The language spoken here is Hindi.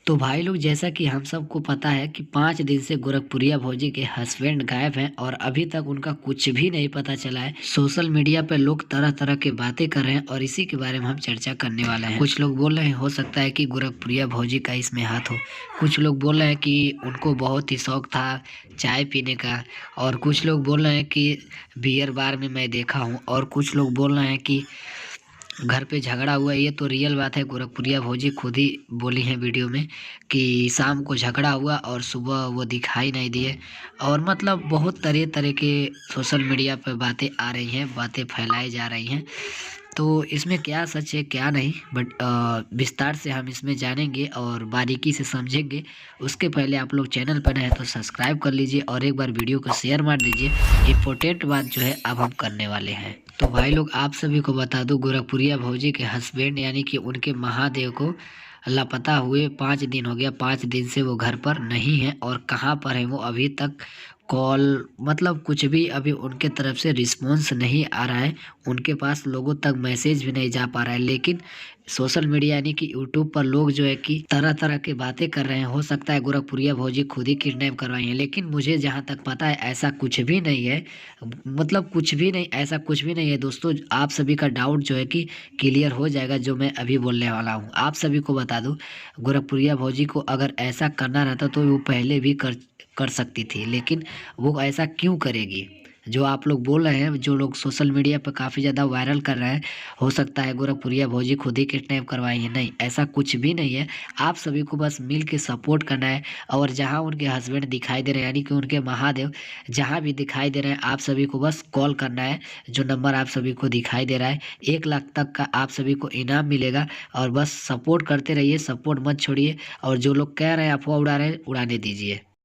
तो भाई लोग, जैसा कि हम सबको पता है कि 5 दिन से गोरखपुरिया भौजी के हस्बैंड गायब हैं और अभी तक उनका कुछ भी नहीं पता चला है। सोशल मीडिया पे लोग तरह तरह की बातें कर रहे हैं और इसी के बारे में हम चर्चा करने वाले हैं। कुछ लोग बोल रहे हैं हो सकता है कि गोरखपुरिया भौजी का इसमें हाथ हो। कुछ लोग बोल रहे हैं कि उनको बहुत ही शौक था चाय पीने का। और कुछ लोग बोल रहे हैं कि बियर बार में मैं देखा हूँ। और कुछ लोग बोल रहे हैं कि घर पे झगड़ा हुआ है। ये तो रियल बात है, गोरखपुरिया भौजी खुद ही बोली है वीडियो में कि शाम को झगड़ा हुआ और सुबह वो दिखाई नहीं दिए। और मतलब बहुत तरह तरह के सोशल मीडिया पर बातें आ रही हैं, बातें फैलाई जा रही हैं। तो इसमें क्या सच है क्या नहीं, बट विस्तार से हम इसमें जानेंगे और बारीकी से समझेंगे। उसके पहले आप लोग चैनल पर नए हैं तो सब्सक्राइब कर लीजिए और एक बार वीडियो को शेयर मार दीजिए। इम्पोर्टेंट बात जो है अब हम करने वाले हैं। तो भाई लोग, आप सभी को बता दूं, गोरखपुरिया भौजी के हस्बैंड यानी कि उनके महादेव को लापता हुए 5 दिन हो गया। 5 दिन से वो घर पर नहीं है और कहाँ पर है वो अभी तक कॉल मतलब कुछ भी अभी उनके तरफ से रिस्पॉन्स नहीं आ रहा है। उनके पास लोगों तक मैसेज भी नहीं जा पा रहा है। लेकिन सोशल मीडिया यानी कि यूट्यूब पर लोग जो है कि तरह तरह की बातें कर रहे हैं। हो सकता है गोरखपुरिया भौजी खुद ही किडनैप करवाई है, लेकिन मुझे जहाँ तक पता है ऐसा कुछ भी नहीं है। मतलब कुछ भी नहीं, ऐसा कुछ भी नहीं है दोस्तों। आप सभी का डाउट जो है कि क्लियर हो जाएगा जो मैं अभी बोलने वाला हूँ। आप सभी को बता दूं, गोरखपुरिया भौजी को अगर ऐसा करना रहता तो वो पहले भी कर सकती थी। लेकिन वो ऐसा क्यों करेगी? जो आप लोग बोल रहे हैं, जो लोग सोशल मीडिया पर काफ़ी ज़्यादा वायरल कर रहे हैं, हो सकता है गोरखपुरिया भौजी खुद ही किडनैप करवाई है। नहीं, ऐसा कुछ भी नहीं है। आप सभी को बस मिल के सपोर्ट करना है। और जहां उनके हस्बैंड दिखाई दे रहे हैं यानी कि उनके महादेव जहां भी दिखाई दे रहे हैं, आप सभी को बस कॉल करना है। जो नंबर आप सभी को दिखाई दे रहा है, 1 लाख तक का आप सभी को इनाम मिलेगा। और बस सपोर्ट करते रहिए, सपोर्ट मत छोड़िए। और जो लोग कह रहे हैं अफवाह उड़ा रहे हैं, उड़ाने दीजिए।